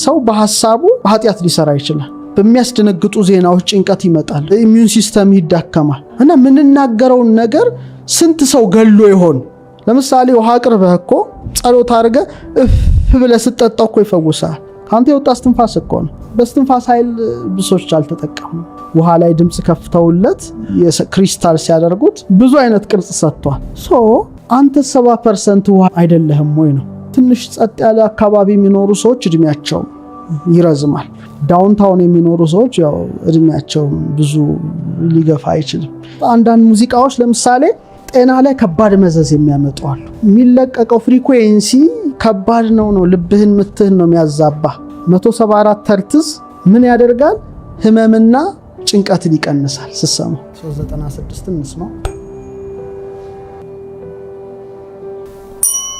ሰው በሐሳቡ ኃጢአት ሊሰራ ይችላል። በሚያስደነግጡ ዜናዎች ጭንቀት ይመጣል፣ ኢሚዩን ሲስተም ይዳከማል እና ምንናገረውን ነገር ስንት ሰው ገሎ ይሆን? ለምሳሌ ውሃ አቅርበህ እኮ ጸሎት አድርገህ እፍ ብለህ ስትጠጣው እኮ ይፈውሳል። ካንተ የወጣ እስትንፋስ እኮ ነው። በእስትንፋስ ኃይል ብዙዎች አልተጠቀሙ። ውሃ ላይ ድምጽ ከፍተውለት የክሪስታል ሲያደርጉት ብዙ አይነት ቅርጽ ሰጥቷል። አንተ 70% ውሃ አይደለህም ወይ ነው? ትንሽ ጸጥ ያለ አካባቢ የሚኖሩ ሰዎች እድሜያቸው ይረዝማል። ዳውንታውን የሚኖሩ ሰዎች ያው እድሜያቸው ብዙ ሊገፋ አይችልም። አንዳንድ ሙዚቃዎች ለምሳሌ ጤና ላይ ከባድ መዘዝ የሚያመጡ አሉ። የሚለቀቀው ፍሪኩዌንሲ ከባድ ነው። ልብህን ምትህን ነው የሚያዛባ። 174 ሄርትዝ ምን ያደርጋል? ህመምና ጭንቀትን ይቀንሳል። ስሰሙ 396 እንስማው።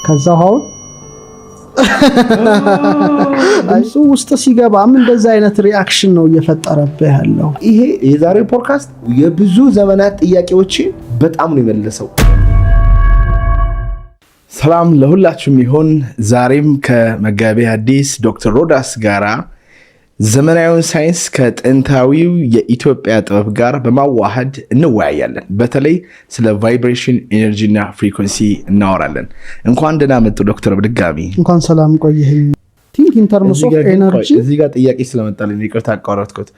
ከዛው እሱ ውስጥ ሲገባም እንደዛ አይነት ሪአክሽን ነው እየፈጠረብህ ያለው። ይሄ የዛሬው ፖድካስት የብዙ ዘመናት ጥያቄዎችን በጣም ነው የመለሰው። ሰላም ለሁላችሁም ይሁን። ዛሬም ከመጋቤ ሐዲስ ዶክተር ሮዳስ ጋራ ዘመናዊውን ሳይንስ ከጥንታዊው የኢትዮጵያ ጥበብ ጋር በማዋሃድ እንወያያለን። በተለይ ስለ ቫይብሬሽን ኤነርጂ እና ፍሪኩዌንሲ እናወራለን። እንኳን ደህና መጡ ዶክተር። በድጋሚ እንኳን ሰላም ቆየኝ። ቲንክ ኢን ተርምስ ኦፍ ኤነርጂ እዚህ ጋር ጥያቄ ስለመጣልኝ ይቅርታ አቋረጥኩት።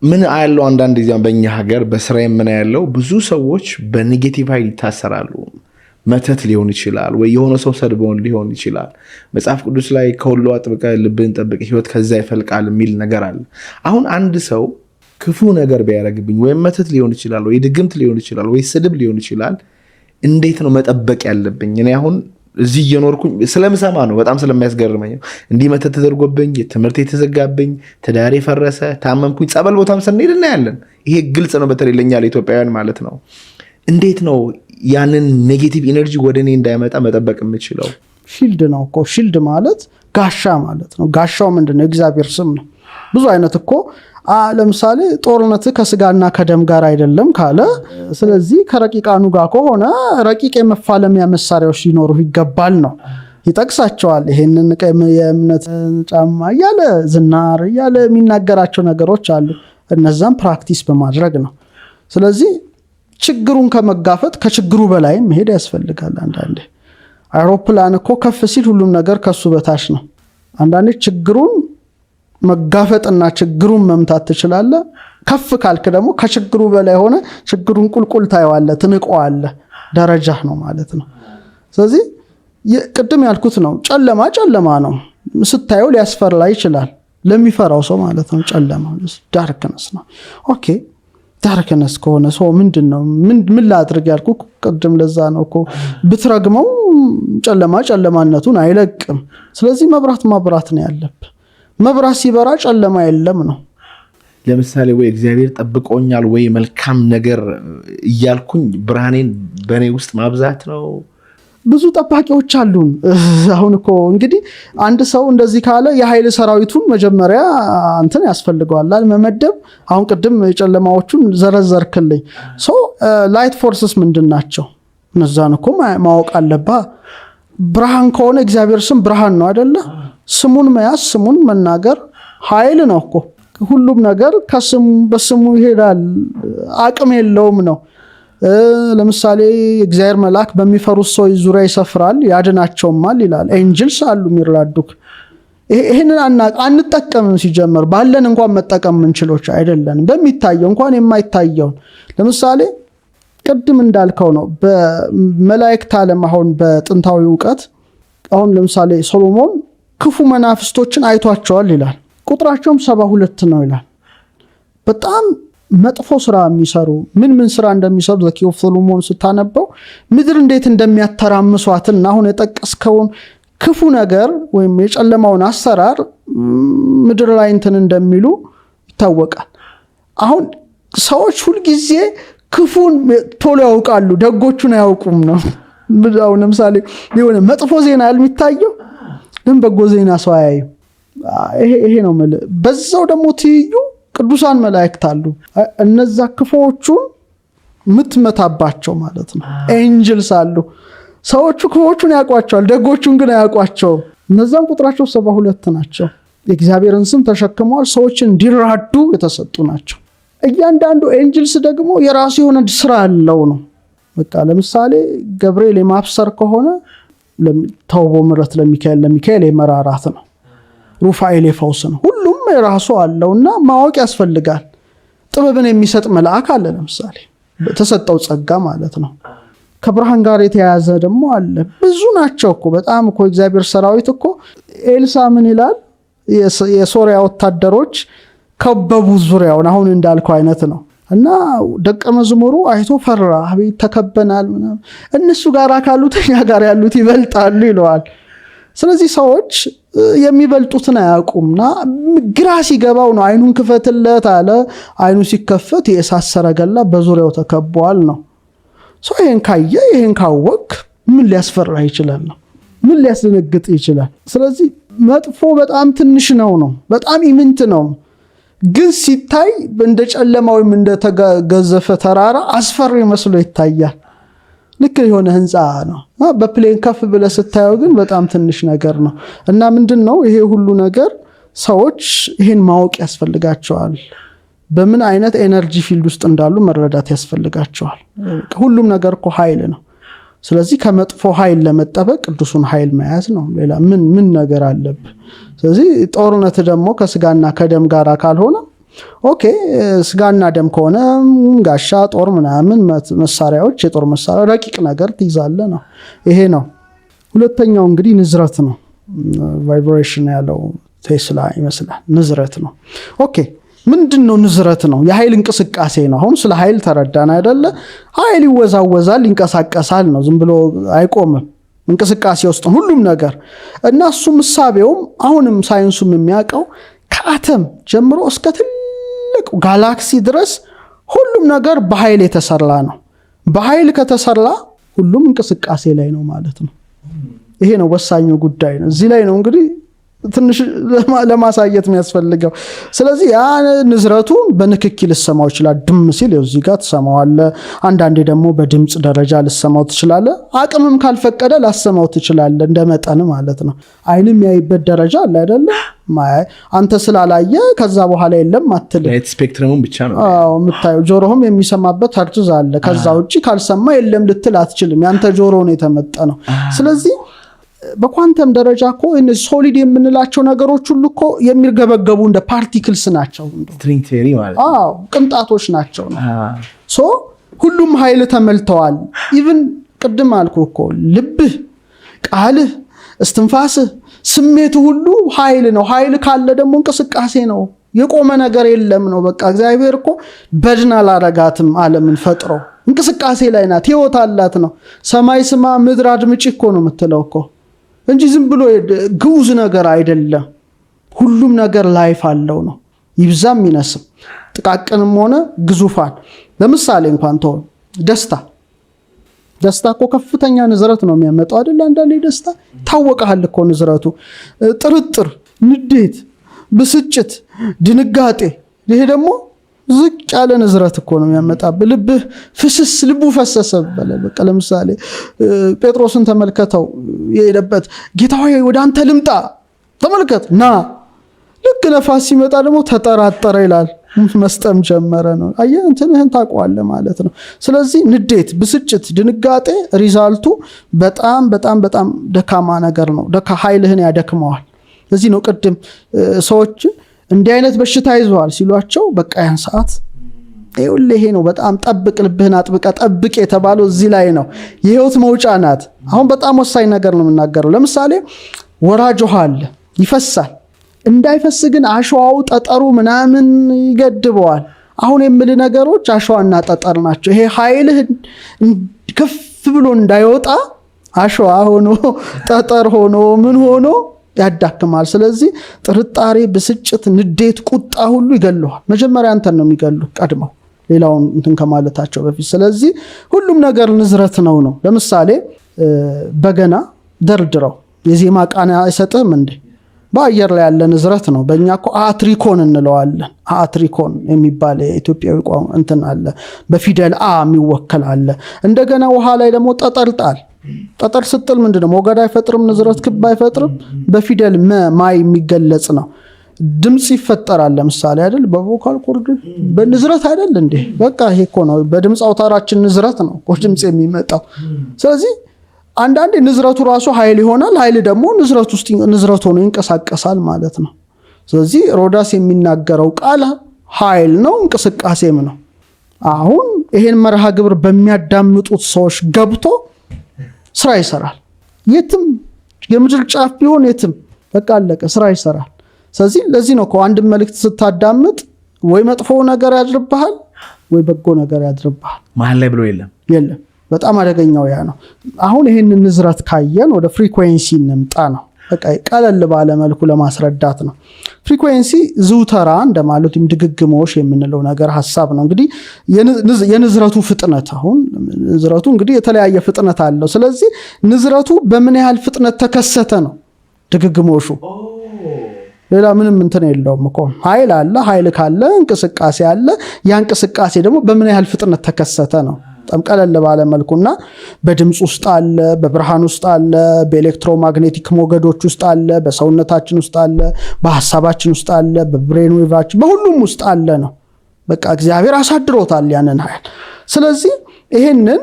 ምን አያለው አንዳንድ ጊዜ በእኛ ሀገር በስራዬ ምን ያለው ብዙ ሰዎች በኔጌቲቭ ኃይል ይታሰራሉ። መተት ሊሆን ይችላል ወይ የሆነ ሰው ሰድቦን ሊሆን ይችላል። መጽሐፍ ቅዱስ ላይ ከሁሉ አጥብቀህ ልብህን ጠብቅ ሕይወት ከዛ ይፈልቃል የሚል ነገር አለ። አሁን አንድ ሰው ክፉ ነገር ቢያደርግብኝ ወይ መተት ሊሆን ይችላል ወይ ድግምት ሊሆን ይችላል ወይ ስድብ ሊሆን ይችላል፣ እንዴት ነው መጠበቅ ያለብኝ? እኔ አሁን እዚህ እየኖርኩኝ ስለምሰማ ነው፣ በጣም ስለሚያስገርመኝ ነው። እንዲህ መተት ተደርጎብኝ ትምህርት የተዘጋብኝ ትዳሬ ፈረሰ ታመምኩኝ፣ ጸበል ቦታም ስንሄድ እናያለን። ይሄ ግልጽ ነው፣ በተለይ ለኛ ለኢትዮጵያውያን ማለት ነው። እንዴት ነው ያንን ኔጌቲቭ ኢነርጂ ወደኔ እንዳይመጣ መጠበቅ የምችለው? ሺልድ ነው እኮ። ሺልድ ማለት ጋሻ ማለት ነው። ጋሻው ምንድነው? እግዚአብሔር ስም ነው። ብዙ አይነት እኮ ለምሳሌ ጦርነት ከስጋና ከደም ጋር አይደለም ካለ፣ ስለዚህ ከረቂቃኑ ጋር ከሆነ ረቂቅ የመፋለሚያ መሳሪያዎች ሊኖሩ ይገባል ነው ይጠቅሳቸዋል። ይሄንን የእምነት ጫማ እያለ ዝናር እያለ የሚናገራቸው ነገሮች አሉ። እነዛም ፕራክቲስ በማድረግ ነው። ስለዚህ ችግሩን ከመጋፈጥ ከችግሩ በላይ መሄድ ያስፈልጋል። አንዳንዴ አይሮፕላን እኮ ከፍ ሲል ሁሉም ነገር ከሱ በታች ነው። አንዳንዴ ችግሩን መጋፈጥና ችግሩን መምታት ትችላለህ። ከፍ ካልክ ደግሞ ከችግሩ በላይ ሆነ ችግሩን ቁልቁል ታየዋለህ፣ ትንቀዋለህ። ደረጃ ነው ማለት ነው። ስለዚህ ቅድም ያልኩት ነው። ጨለማ ነው። ስታየው ሊያስፈራ ይችላል ለሚፈራው ሰው ማለት ነው። ጨለማ ዳርክነስ ነው። ኦኬ ዳርክነስ ከሆነ ሰው ምንድነው? ምን ላድርግ ያልኩ ቅድም ለዛ ነው እኮ ብትረግመው ጨለማነቱን አይለቅም። ስለዚህ መብራት ነው ያለብህ። መብራት ሲበራ ጨለማ የለም ነው። ለምሳሌ ወይ እግዚአብሔር ጠብቆኛል ወይ መልካም ነገር እያልኩኝ ብርሃኔን በኔ ውስጥ ማብዛት ነው። ብዙ ጠባቂዎች አሉን። አሁን እኮ እንግዲህ አንድ ሰው እንደዚህ ካለ የኃይል ሰራዊቱን መጀመሪያ እንትን ያስፈልገዋል መመደብ። አሁን ቅድም የጨለማዎቹን ዘረዘርክልኝ። ላይት ፎርስስ ምንድናቸው? እነዛን እኮ ማወቅ አለብህ። ብርሃን ከሆነ እግዚአብሔር ስም ብርሃን ነው አይደለ? ስሙን መያዝ ስሙን መናገር ኃይል ነው እኮ። ሁሉም ነገር በስሙ ይሄዳል፣ አቅም የለውም ነው። ለምሳሌ እግዚአብሔር መልአክ በሚፈሩት ሰው ዙሪያ ይሰፍራል ያድናቸውማል ይላል። ኤንጅልስ አሉ የሚራዱክ። ይሄንን አንጠቀምም። ሲጀመር ባለን እንኳን መጠቀም ምንችሎች አይደለንም። በሚታየው እንኳን የማይታየውን ለምሳሌ ቅድም እንዳልከው ነው። በመላእክት ዓለም አሁን በጥንታዊ ዕውቀት አሁን ለምሳሌ ሶሎሞን ክፉ መናፍስቶችን አይቷቸዋል ይላል። ቁጥራቸውም 72 ነው ይላል። በጣም መጥፎ ስራ የሚሰሩ ምን ስራ እንደሚሰሩ ዘኪ ኦፍ ሶሎሞን ስታነበው ምድር እንዴት እንደሚያተራምሷትና አሁን የጠቀስከውን ክፉ ነገር ወይም የጨለማውን አሰራር ምድር ላይ እንትን እንደሚሉ ይታወቃል። አሁን ሰዎች ሁሉ ጊዜ ክፉን ቶሎ ያውቃሉ፣ ደጎቹን አያውቁም ነው። አሁን ለምሳሌ የሆነ መጥፎ ዜና የሚታየው ግን በጎ ዜና ሰው አያዩ። ይሄ ነው ማለት። በዛው ደግሞ ትይዩ ቅዱሳን መላእክት አሉ። እነዛ ክፉዎቹን ምትመታባቸው ማለት ነው። ኤንጅልስ አሉ። ሰዎቹ ክፉዎቹን ያውቋቸዋል፣ ደጎቹን ግን አያውቋቸውም። እነዛም ቁጥራቸው 72 ናቸው። የእግዚአብሔርን ስም ተሸክመዋል። ሰዎችን እንዲራዱ የተሰጡ ናቸው። እያንዳንዱ ኤንጅልስ ደግሞ የራሱ የሆነ ስራ ያለው ነው። በቃ ለምሳሌ ገብርኤል የማብሰር ከሆነ ተውቦ ምረት ለሚካኤል የመራራት ነው። ሩፋኤል የፈውስ ነው። ሁሉም የራሱ አለውና ማወቅ ያስፈልጋል። ጥበብን የሚሰጥ መልአክ አለ ለምሳሌ ተሰጠው ጸጋ ማለት ነው። ከብርሃን ጋር የተያያዘ ደግሞ አለ። ብዙ ናቸው እኮ በጣም እኮ እግዚአብሔር ሰራዊት እኮ። ኤልሳ ምን ይላል? የሶሪያ ወታደሮች ከበቡ ዙሪያውን፣ አሁን እንዳልከው አይነት ነው። እና ደቀ መዝሙሩ አይቶ ፈራ። አቤት ተከበናል ምናምን። እነሱ ጋር ካሉት እኛ ጋር ያሉት ይበልጣሉ ይለዋል። ስለዚህ ሰዎች የሚበልጡትን አያውቁምና ግራ ሲገባው ነው አይኑን ክፈትለት አለ። አይኑ ሲከፈት የእሳት ሰረገላ በዙሪያው ተከቧል ነው። ሰው ይሄን ካየ ይሄን ካወቅ ምን ሊያስፈራ ይችላል ነው? ምን ሊያስደነግጥ ይችላል? ስለዚህ መጥፎ በጣም ትንሽ ነው፣ በጣም ኢምንት ነው። ግን ሲታይ እንደ ጨለማ ወይም እንደ ተገዘፈ ተራራ አስፈሪ መስሎ ይታያል። ልክ የሆነ ህንፃ ነው በፕሌን ከፍ ብለህ ስታየው ግን በጣም ትንሽ ነገር ነው። እና ምንድነው ይሄ ሁሉ ነገር? ሰዎች ይሄን ማወቅ ያስፈልጋቸዋል። በምን አይነት ኤነርጂ ፊልድ ውስጥ እንዳሉ መረዳት ያስፈልጋቸዋል። ሁሉም ነገር እኮ ኃይል ነው። ስለዚህ ከመጥፎ ኃይል ለመጠበቅ ቅዱሱን ኃይል መያዝ ነው። ሌላ ምን ነገር አለብህ? ስለዚህ ጦርነት ደግሞ ከስጋና ከደም ጋር ካልሆነ ኦኬ፣ ስጋና ደም ከሆነ ጋሻ፣ ጦር ምናምን መሳሪያዎች፣ የጦር መሳሪያ ረቂቅ ነገር ትይዛለህ ነው። ይሄ ነው። ሁለተኛው እንግዲህ ንዝረት ነው። ቫይብሬሽን ያለው ቴስላ ይመስላል። ንዝረት ነው። ኦኬ፣ ምንድነው ንዝረት? ነው የኃይል እንቅስቃሴ ነው። አሁን ስለ ኃይል ተረዳን አይደለ? ኃይል ይወዛወዛል፣ ይንቀሳቀሳል ነው። ዝም ብሎ አይቆምም። እንቅስቃሴ ውስጥ ሁሉም ነገር እና እሱ ምሳቤውም አሁንም ሳይንሱም የሚያውቀው ከአተም ጀምሮ እስከ ትልቅ ጋላክሲ ድረስ ሁሉም ነገር በኃይል የተሰራ ነው። በኃይል ከተሰራ ሁሉም እንቅስቃሴ ላይ ነው ማለት ነው። ይሄ ነው ወሳኙ ጉዳይ ነው። እዚህ ላይ ነው እንግዲህ ትንሽ ለማሳየት የሚያስፈልገው። ስለዚህ ያ ንዝረቱ በንክኪ ልሰማው ይችላል። ድም ሲል እዚህ ጋር ትሰማዋለህ። አንዳንዴ ደግሞ በድምጽ ደረጃ ልሰማው ትችላለህ። አቅምም ካልፈቀደ ላሰማው ትችላለህ፣ እንደመጠን ማለት ነው። አይንም ያይበት ደረጃ አለ አይደለ? አንተ ስላላየ ከዛ በኋላ የለም አትልም። ላይት ስፔክትረሙን ብቻ ነው የምታየው። ጆሮህም የሚሰማበት ሀርትዝ አለ። ከዛ ውጪ ካልሰማ የለም ልትል አትችልም። ያንተ ጆሮ ነው የተመጠነው። ስለዚህ በኳንተም ደረጃ እኮ እነዚህ ሶሊድ የምንላቸው ነገሮች ሁሉ እኮ የሚርገበገቡ እንደ ፓርቲክልስ ናቸው። ስትሪንግ ቲዮሪ ማለት ነው። ቅንጣቶች ናቸው ነው። ሶ ሁሉም ኃይል ተመልተዋል። ኢቭን ቅድም አልኩ እኮ ልብህ፣ ቃልህ፣ እስትንፋስህ፣ ስሜት ሁሉ ኃይል ነው። ኃይል ካለ ደግሞ እንቅስቃሴ ነው። የቆመ ነገር የለም ነው። በቃ እግዚአብሔር እኮ በድን አላረጋትም ዓለምን ፈጥሮ እንቅስቃሴ ላይ ናት። ህይወት አላት ነው። ሰማይ ስማ ምድር አድምጪ እኮ ነው የምትለው እኮ እንጂ ዝም ብሎ ግዑዝ ነገር አይደለም። ሁሉም ነገር ላይፍ አለው ነው። ይብዛም ይነስም፣ ጥቃቅንም ሆነ ግዙፋን። ለምሳሌ እንኳን ተወው፣ ደስታ እኮ ከፍተኛ ንዝረት ነው የሚያመጣው አይደል? አንዳንዴ ደስታ ታወቀሃል እኮ ንዝረቱ። ጥርጥር፣ ንዴት፣ ብስጭት፣ ድንጋጤ፣ ይሄ ደግሞ ዝቅ ያለ ንዝረት እኮ ነው የሚያመጣብህ። ልብህ ፍስስ፣ ልቡ ፈሰሰ በለ። በቃ ለምሳሌ ጴጥሮስን ተመልከተው የሄደበት፣ ጌታ ሆይ ወደ አንተ ልምጣ፣ ተመልከት ና። ልክ ነፋስ ሲመጣ ደግሞ ተጠራጠረ ይላል፣ መስጠም ጀመረ ነው። አየህ እንትንህን ታውቀዋለህ ማለት ነው። ስለዚህ ንዴት፣ ብስጭት፣ ድንጋጤ ሪዛልቱ በጣም በጣም በጣም ደካማ ነገር ነው። ኃይልህን ያደክመዋል። ለዚህ ነው ቅድም ሰዎች እንዲህ አይነት በሽታ ይዟል ሲሏቸው በቃ ያን ሰዓት ይሄ ነው በጣም ጠብቅ፣ ልብህን አጥብቀ ጠብቅ የተባለው እዚህ ላይ ነው። የህይወት መውጫ ናት። አሁን በጣም ወሳኝ ነገር ነው የምናገረው። ለምሳሌ ወራጅ ውሃ አለ፣ ይፈሳል። እንዳይፈስ ግን አሸዋው፣ ጠጠሩ ምናምን ይገድበዋል። አሁን የምል ነገሮች አሸዋና ጠጠር ናቸው። ይሄ ኃይልህ ከፍ ብሎ እንዳይወጣ አሸዋ ሆኖ ጠጠር ሆኖ ምን ሆኖ ያዳክማል። ስለዚህ ጥርጣሬ፣ ብስጭት፣ ንዴት፣ ቁጣ ሁሉ ይገሉሃል። መጀመሪያ አንተን ነው የሚገሉ ቀድመው ሌላውን እንትን ከማለታቸው በፊት። ስለዚህ ሁሉም ነገር ንዝረት ነው። ለምሳሌ በገና ደርድረው የዜማ ቃና አይሰጥህም እንዴ? በአየር ላይ ያለ ንዝረት ነው። በእኛ እኮ አትሪኮን እንለዋለን። አትሪኮን የሚባል የኢትዮጵያዊ ቋንቋ እንትን አለ፣ በፊደል አ የሚወከል አለ። እንደገና ውሃ ላይ ደግሞ ጠጠርጣል። ጠጠር ስጥል ምንድነው? ሞገድ አይፈጥርም፣ ንዝረት ክብ አይፈጥርም። በፊደል ማይ የሚገለጽ ነው። ድምጽ ይፈጠራል ለምሳሌ አይደል በቮካል ኮርድ በንዝረት አይደል እንዴ በቃ ይሄ እኮ ነው በድምጽ አውታራችን ንዝረት ነው እኮ ድምጽ የሚመጣው ስለዚህ አንዳንዴ ንዝረቱ ራሱ ኃይል ይሆናል ኃይል ደግሞ ንዝረቱ ውስጥ ንዝረቱ ነው ይንቀሳቀሳል ማለት ነው ስለዚህ ሮዳስ የሚናገረው ቃል ኃይል ነው እንቅስቃሴም ነው አሁን ይሄን መርሃ ግብር በሚያዳምጡት ሰዎች ገብቶ ስራ ይሰራል የትም የምድር ጫፍ ቢሆን የትም በቃ አለቀ ስራ ይሰራል ስለዚህ ለዚህ ነው አንድ መልእክት ስታዳምጥ ወይ መጥፎ ነገር ያድርብሃል ወይ በጎ ነገር ያድርብሃል መሃል ላይ ብሎ የለም በጣም አደገኛው ያ ነው አሁን ይሄን ንዝረት ካየን ወደ ፍሪኩዌንሲ እንምጣ ነው በቃ ቀለል ባለ መልኩ ለማስረዳት ነው ፍሪኩዌንሲ ዙተራ እንደማለት ድግግሞሽ የምንለው ነገር ሐሳብ ነው እንግዲህ የንዝረቱ ፍጥነት አሁን ንዝረቱ እንግዲህ የተለያየ ፍጥነት አለው ስለዚህ ንዝረቱ በምን ያህል ፍጥነት ተከሰተ ነው ድግግሞሹ ሌላ ምንም እንትን የለውም እኮ ኃይል አለ ኃይል ካለ እንቅስቃሴ አለ ያ እንቅስቃሴ ደግሞ በምን ያህል ፍጥነት ተከሰተ ነው በጣም ቀለል ባለ መልኩና በድምጽ ውስጥ አለ በብርሃን ውስጥ አለ በኤሌክትሮማግኔቲክ ሞገዶች ውስጥ አለ በሰውነታችን ውስጥ አለ በሐሳባችን ውስጥ አለ በብሬን ዌቫችን በሁሉም ውስጥ አለ ነው በቃ እግዚአብሔር አሳድሮታል ያንን ኃይል ስለዚህ ይሄንን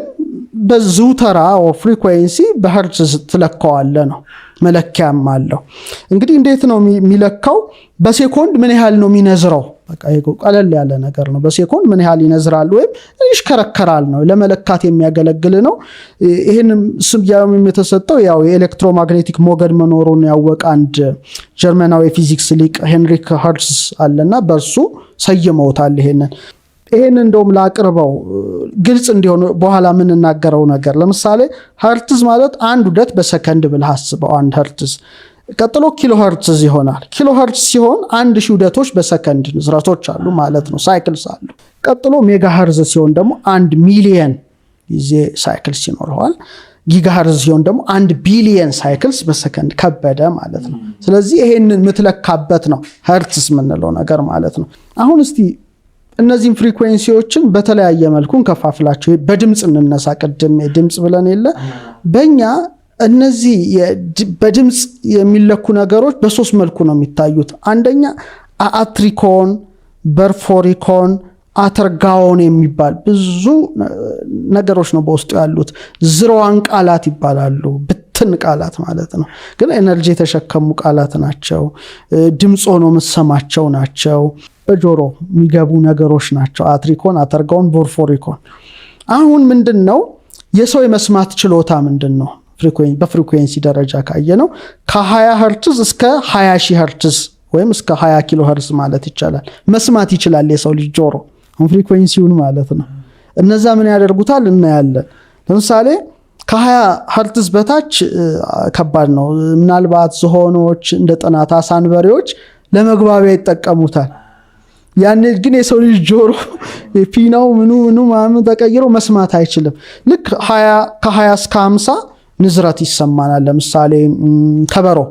በዙተራ ኦር ፍሪኩዌንሲ በሄርትዝ ትለካዋለ ነው መለኪያም አለው እንግዲህ እንዴት ነው የሚለካው በሴኮንድ ምን ያህል ነው የሚነዝረው በቃ ይሄ ቀለል ያለ ነገር ነው በሴኮንድ ምን ያህል ይነዝራል ወይም ይሽከረከራል ነው ለመለካት የሚያገለግል ነው ይሄንም ስም የተሰጠው ያው የኤሌክትሮማግኔቲክ ሞገድ መኖሩን ያወቀ አንድ ጀርመናዊ ፊዚክስ ሊቅ ሄንሪክ ሄርትዝ አለና በርሱ ሰየመውታል ይሄን እንደውም ላቅርበው ግልጽ እንዲሆን በኋላ ምን እናገረው ነገር ለምሳሌ ሄርትዝ ማለት አንድ ዑደት በሰከንድ ብለህ አስበው አንድ ሄርትዝ ቀጥሎ ኪሎ ሄርትዝ ይሆናል ኪሎ ሄርትዝ ሲሆን 1000 ዑደቶች በሰከንድ ንዝረቶች አሉ ማለት ነው ሳይክልስ አሉ ቀጥሎ ሜጋ ሄርትዝ ሲሆን ደግሞ 1 ሚሊየን ጊዜ ሳይክልስ ይኖረዋል ጊጋ ሄርትዝ ሲሆን ደግሞ 1 ቢሊየን ሳይክልስ በሰከንድ ከበደ ማለት ነው ስለዚህ ይሄንን ምትለካበት ነው ሄርትዝ ምንለው ነገር ማለት ነው አሁን እስቲ እነዚህን ፍሪኩዌንሲዎችን በተለያየ መልኩ እንከፋፍላቸው በድምጽ እንነሳ ቀደም ድምጽ ብለን የለ በእኛ እነዚህ በድምጽ የሚለኩ ነገሮች በሶስት መልኩ ነው የሚታዩት አንደኛ አትሪኮን በርፎሪኮን አተርጋውን የሚባል ብዙ ነገሮች ነው በውስጡ ያሉት ዝሮዋን ቃላት ይባላሉ ብትን ቃላት ማለት ነው ግን ኤነርጂ የተሸከሙ ቃላት ናቸው ድምጽ ሆኖ መሰማቸው ናቸው በጆሮ የሚገቡ ነገሮች ናቸው አትሪኮን አተርጋውን በርፎሪኮን አሁን ምንድነው የሰው የመስማት ችሎታ ምንድነው በፍሪኩዌንሲ ደረጃ ካየነው ከ20 ሄርትዝ እስከ 20000 ሄርትዝ ወይም እስከ 20 ኪሎ ሄርትዝ ማለት ይቻላል መስማት ይችላል የሰው ልጅ ጆሮ ፍሪኩዌንሲውን ማለት ነው እነዛ ምን ያደርጉታል እናያለን ለምሳሌ ከ20 ሄርትዝ በታች ከባድ ነው ምናልባት ዝሆኖች እንደ ጥናታ ሳንበሪዎች ለመግባቢያ ይጠቀሙታል ያን ግን የሰው ልጅ ጆሮ ፒናው ምኑ ማም ተቀይሮ መስማት አይችልም ልክ ከ20 እስከ 50 ንዝረት ይሰማናል ለምሳሌ ከበሮ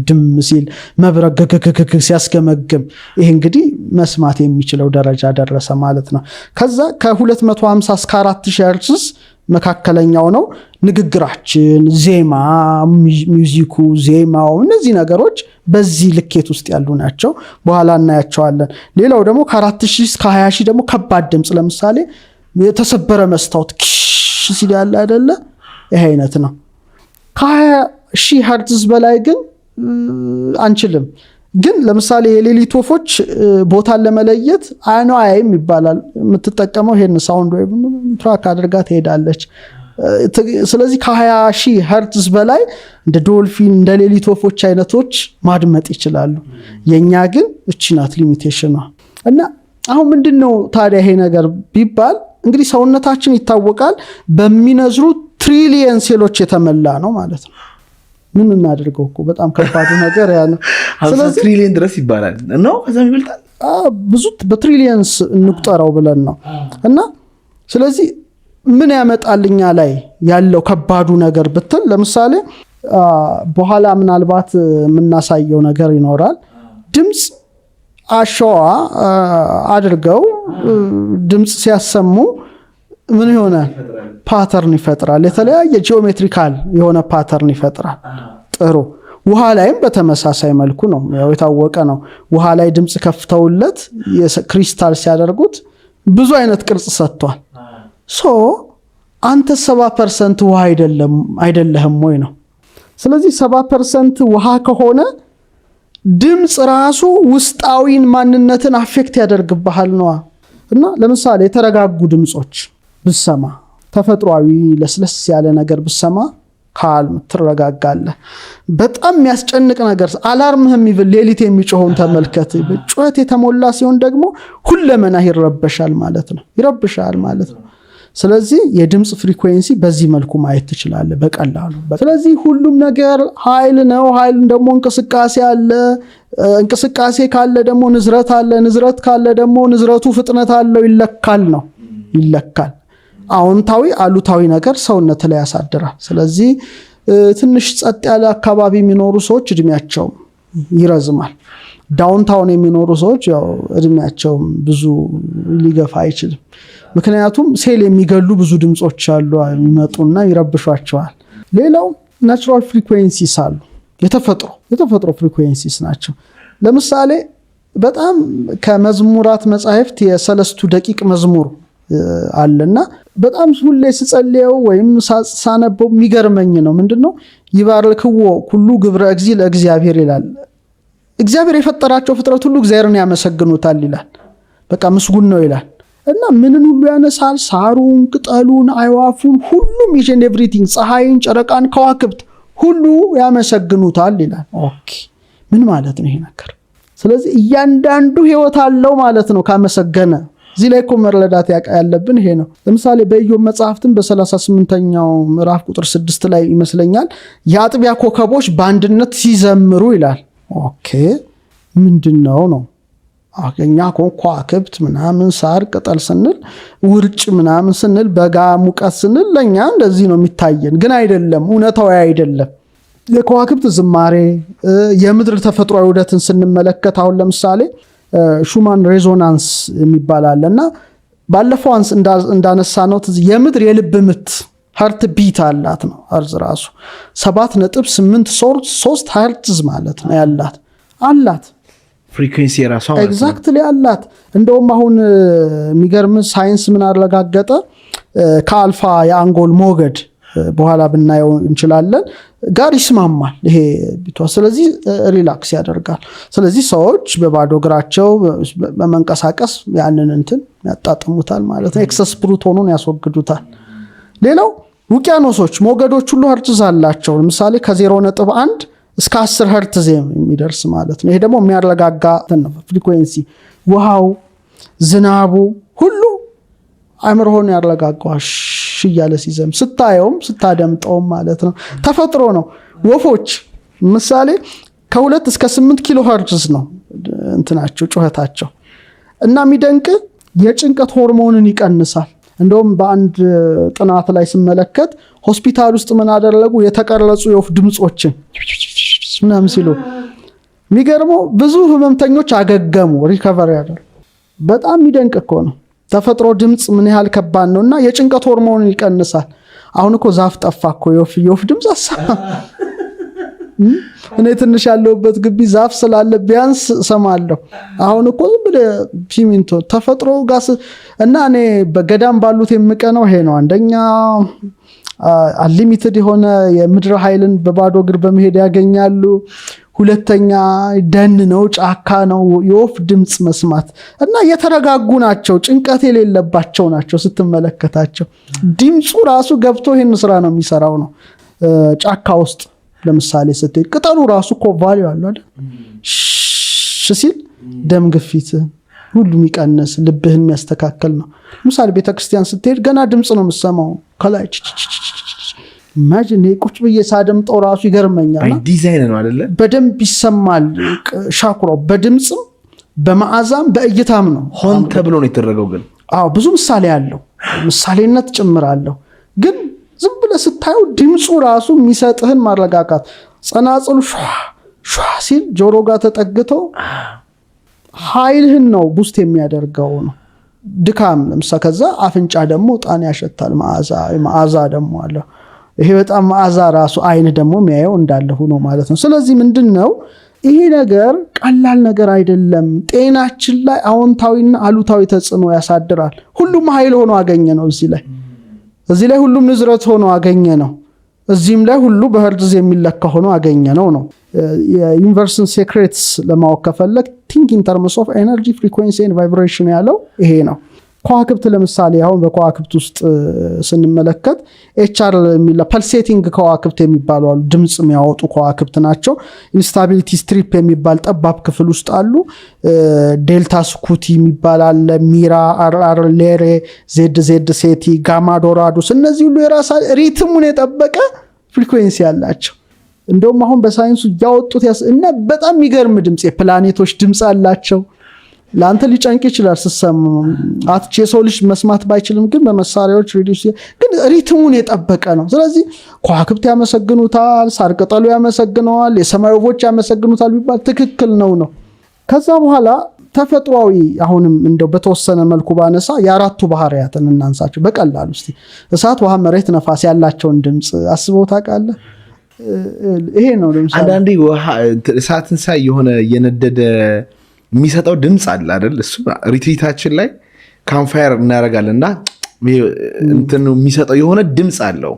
ድም ሲል መብረገገገገ ሲያስገመግም ይሄ እንግዲህ መስማት የሚችለው ደረጃ ደረሰ ማለት ነው ከዛ ከ250 እስከ 4000 ሄርትዝ መካከለኛው ነው ንግግራችን ዜማ ሚውዚኩ ዜማው እነዚህ ነገሮች በዚህ ልኬት ውስጥ ያሉ ናቸው በኋላ እናያቸዋለን ሌላው ደግሞ ከ4000 እስከ 20000 ደግሞ ከባድ ድምጽ ለምሳሌ የተሰበረ መስታወት ሲል ያለ አይደለ ይሄ አይነት ነው ከ20000 ሄርትዝ በላይ ግን አንችልም ግን ለምሳሌ የሌሊት ወፎች ቦታን ለመለየት አይም ይባላል የምትጠቀመው ይሄን ሳውንድ ዌቭ ትራክ አድርጋ ትሄዳለች ስለዚህ ከ20000 ሄርትዝ በላይ እንደ ዶልፊን እንደ ሌሊት ወፎች አይነቶች ማድመጥ ይችላሉ የኛ ግን እቺ ናት ሊሚቴሽኗ እና አሁን ምንድነው ታዲያ ይሄ ነገር ቢባል እንግዲህ ሰውነታችን ይታወቃል በሚነዝሩ ትሪሊየን ሴሎች የተመላ ነው ማለት ነው ምን እናድርገው እኮ በጣም ከባድ ነገር ያ ነው ስለዚህ ትሪሊየን ድረስ ይባላል ነው ከዛም ይበልጣል ብዙ በትሪሊየንስ እንቁጠራው ብለን ነው እና ስለዚህ ምን ያመጣልኛ ላይ ያለው ከባዱ ነገር ብትል ለምሳሌ በኋላ ምናልባት የምናሳየው ነገር ይኖራል ድምጽ አሸዋ አድርገው ድምጽ ሲያሰሙ ምን ይሆናል ፓተርን ይፈጥራል የተለያየ ጂኦሜትሪካል የሆነ ፓተርን ይፈጥራል ጥሩ ውሃ ላይም በተመሳሳይ መልኩ ነው። ያው የታወቀ ነው። ውሃ ላይ ድምጽ ከፍተውለት ክሪስታል ሲያደርጉት ብዙ አይነት ቅርጽ ሰጥቷል። አንተ 70% ውሃ አይደለህም ወይ ነው። ስለዚህ 70% ውሃ ከሆነ ድምጽ ራሱ ውስጣዊን ማንነትን አፌክት ያደርግብሃል ነው። እና ለምሳሌ የተረጋጉ ድምጾች ብሰማ፣ ተፈጥሯዊ ለስለስ ያለ ነገር ብሰማ ካልም ትረጋጋለህ። በጣም የሚያስጨንቅ ነገር አላርምህም ይብል ሌሊት የሚጮኸውን ተመልከት። ጩኸት የተሞላ ሲሆን ደግሞ ሁለመናህ ይረበሻል ማለት ነው። ስለዚህ የድምጽ ፍሪኩዌንሲ በዚህ መልኩ ማየት ትችላለህ በቀላሉ። ስለዚህ ሁሉም ነገር ኃይል ነው። ኃይል ደግሞ እንቅስቃሴ አለ። እንቅስቃሴ ካለ ደግሞ ንዝረት አለ። ንዝረት ካለ ደግሞ ንዝረቱ ፍጥነት አለው፣ ይለካል። አዎንታዊ አሉታዊ ነገር ሰውነት ላይ ያሳድራል። ስለዚህ ትንሽ ጸጥ ያለ አካባቢ የሚኖሩ ሰዎች እድሜያቸው ይረዝማል። ዳውንታውን የሚኖሩ ሰዎች ያው እድሜያቸው ብዙ ሊገፋ አይችልም። ምክንያቱም ሴል የሚገሉ ብዙ ድምጾች አሉ የሚመጡና ይረብሿቸዋል። ሌላው ናቹራል ፍሪኩዌንሲስ አሉ። የተፈጥሮ ፍሪኩዌንሲስ ናቸው። ለምሳሌ በጣም ከመዝሙራት መጻሕፍት የሰለስቱ ደቂቅ መዝሙር አለና በጣም ሁሌ ስጸልየው ወይም ሳነበው የሚገርመኝ ነው። ምንድነው? ይባርክዎ ኩሉ ግብረ እግዚእ ለእግዚአብሔር ይላል። እግዚአብሔር የፈጠራቸው ፍጥረት ሁሉ እግዚአብሔርን ያመሰግኑታል ይላል። በቃ ምስጉን ነው ይላል። እና ምንን ሁሉ ያነሳል? ሳሩን፣ ቅጠሉን፣ አይዋፉን ሁሉም ኢች ኤንድ ኤቭሪቲንግ፣ ፀሐይን፣ ጨረቃን፣ ከዋክብት ሁሉ ያመሰግኑታል ይላል። ኦኬ ምን ማለት ነው ይሄ ነገር? ስለዚህ እያንዳንዱ ህይወት አለው ማለት ነው ካመሰገነ። እዚህ ላይ እኮ መረዳት ያለብን ይሄ ነው። ለምሳሌ በኢዮብ መጽሐፍትን በ38ኛው ምዕራፍ ቁጥር 6 ላይ ይመስለኛል የአጥቢያ ኮከቦች በአንድነት ሲዘምሩ ይላል። ኦኬ ምንድነው ነው? አገኛ ከዋክብት ምናምን ሳር ቅጠል ስንል ውርጭ ምናምን ስንል በጋ ሙቀት ስንል ለኛ እንደዚህ ነው የሚታየን፣ ግን አይደለም፣ እውነታው አይደለም። የከዋክብት ዝማሬ የምድር ተፈጥሯዊ ውደትን ስንመለከት አሁን ለምሳሌ ሹማን ሬዞናንስ የሚባል አለና ባለፈው እንዳነሳ ነው የምድር የልብ ምት ሃርት ቢት አላት ነው። አርዝ ራሱ 7.83 ሃርትዝ ማለት ነው አላት ፍሪኩዌንሲ ራሱ ኤግዛክትሊ አላት። እንደውም አሁን የሚገርም ሳይንስ ምን አረጋገጠ? ከአልፋ የአንጎል ሞገድ በኋላ ብናየው እንችላለን ጋር ይስማማል ይሄ ቢቷ። ስለዚህ ሪላክስ ያደርጋል። ስለዚህ ሰዎች በባዶ እግራቸው በመንቀሳቀስ ያንን እንትን ያጣጥሙታል ማለት ነው። ኤክሰስ ፕሩቶኑን ያስወግዱታል። ሌላው ውቅያኖሶች ሞገዶች ሁሉ ሄርትዝ አላቸው። ለምሳሌ ከ0.1 እስከ 10 ሄርትዝ የሚደርስ ማለት ነው። ይሄ ደግሞ የሚያረጋጋ ፍሪኩዌንሲ። ውሃው፣ ዝናቡ ሁሉ አእምሮን ያረጋጋዋል እያለ ሲዘም ስታየውም ስታደምጠውም ማለት ነው። ተፈጥሮ ነው። ወፎች ምሳሌ ከ2 እስከ 8 ኪሎ ሄርትዝ ነው እንትናቸው ጩኸታቸው እና የሚደንቅ የጭንቀት ሆርሞንን ይቀንሳል። እንደውም በአንድ ጥናት ላይ ስመለከት ሆስፒታል ውስጥ ምን አደረጉ? የተቀረጹ የወፍ ድምጾችን ምናምን ሲሉ የሚገርመው ብዙ ህመምተኞች አገገሙ፣ ሪከቨሪ ያደረጉ። በጣም የሚደንቅ እኮ ነው። ተፈጥሮ ድምጽ ምን ያህል ከባድ ነውና የጭንቀት ሆርሞንን ይቀንሳል። አሁን እኮ ዛፍ ጠፋ እኮ የወፍ ድምጽ አሰማ። እኔ ትንሽ ያለውበት ግቢ ዛፍ ስላለ ቢያንስ ሰማለሁ። አሁን እኮ ዝም ብለ ፒሚንቶ ተፈጥሮ ጋር እና እኔ በገዳም ባሉት የምቀነው ይሄ ነው። አንደኛ አንሊሚትድ የሆነ የምድር ኃይልን በባዶ እግር በመሄድ ያገኛሉ። ሁለተኛ ደን ነው፣ ጫካ ነው፣ የወፍ ድምጽ መስማት እና የተረጋጉ ናቸው፣ ጭንቀት የሌለባቸው ናቸው። ስትመለከታቸው ድምጹ ራሱ ገብቶ ይሄን ስራ ነው የሚሰራው ነው። ጫካ ውስጥ ለምሳሌ ስትሄድ ቅጠሉ ራሱ እኮ ቫልዩ አለው አይደል? ሲል ደም ግፊት ሁሉ የሚቀንስ ልብህን የሚያስተካክል ነው። ለምሳሌ ቤተክርስቲያን ስትሄድ ገና ድምጽ ነው የምትሰማው ከላይ ማጅኔ ቁጭ ብዬ ሳደምጠው ራሱ ይገርመኛል። ባይ ዲዛይን ነው አይደለ? በደንብ ይሰማል። ሻክሮ በድምጽም በመዓዛም በእይታም ነው። ሆን ተብሎ ነው የተደረገው። ግን አዎ ብዙ ምሳሌ አለው፣ ምሳሌነት ጭምራለሁ። ግን ዝም ብለህ ስታየው ድምጹ ራሱ የሚሰጥህን ማረጋጋት ጸናጽሉ ሿ ሲል ጆሮ ጋር ተጠግቶ ኃይልህን ነው ቡስት የሚያደርገው ነው። ድካም ለምሳሌ ከዛ አፍንጫ ደግሞ ጣን ያሸታል። መዓዛ ደግሞ አለ ይሄ በጣም መዓዛ ራሱ አይን ደግሞ የሚያየው እንዳለ ሆኖ ማለት ነው። ስለዚህ ምንድነው ይሄ ነገር ቀላል ነገር አይደለም። ጤናችን ላይ አዎንታዊና አሉታዊ ተጽዕኖ ያሳድራል። ሁሉም ኃይል ሆኖ አገኘ ነው። እዚህ ላይ ሁሉም ንዝረት ሆኖ አገኘ ነው። እዚህም ላይ ሁሉ በሄርትዝ የሚለካ ሆኖ አገኘ ነው። የዩኒቨርስን ሴክሬትስ ለማወቅ ከፈለግ ቲንክ ኢን ተርምስ ኦፍ ኤነርጂ ፍሪኩዌንሲ ኤንድ ቫይብሬሽን ያለው ይሄ ነው። ከዋክብት ለምሳሌ አሁን በከዋክብት ውስጥ ስንመለከት ኤችአር የሚላ ፐልሴቲንግ ከዋክብት የሚባሉ አሉ። ድምጽ የሚያወጡ ከዋክብት ናቸው። ኢንስታቢሊቲ ስትሪፕ የሚባል ጠባብ ክፍል ውስጥ አሉ። ዴልታ ስኩቲ የሚባል አለ። ሚራ፣ አርአር፣ ሌሬ፣ ዜድ ሴቲ፣ ጋማ ዶራዱስ እነዚህ ሁሉ የራሳ ሪትሙን የጠበቀ ፍሪኩዌንሲ ያላቸው እንደውም አሁን በሳይንሱ ያወጡት እና በጣም የሚገርም ድምጽ የፕላኔቶች ድምጽ አላቸው። ለአንተ ሊጨንቅ ይችላል ስትሰማ የሰው ልጅ መስማት ባይችልም ግን በመሳሪያዎች ሪዲዩስ ግን ሪትሙን የጠበቀ ነው። ስለዚህ ከዋክብት ያመሰግኑታል፣ ሳር ቅጠሉ ያመሰግነዋል፣ የሰማይ ወፎች ያመሰግኑታል ቢባል ትክክል ነው። ከዛ በኋላ ተፈጥሯዊ አሁንም እንደው በተወሰነ መልኩ ባነሳ የአራቱ ባህሪያትን እናንሳቸው በቀላሉ እስቲ። እሳት፣ ውሃ፣ መሬት፣ ነፋስ ያላቸውን ድምጽ አስበው ታውቃለህ? ይሄ ነው ለምሳሌ አንዳንዴ እሳትን ሳይ የሆነ የነደደ የሚሰጠው ድምጽ አለ አይደል? እሱ ሪትሪታችን ላይ ካምፋየር እናደርጋለንና እንትን የሚሰጠው የሆነ ድምጽ አለው።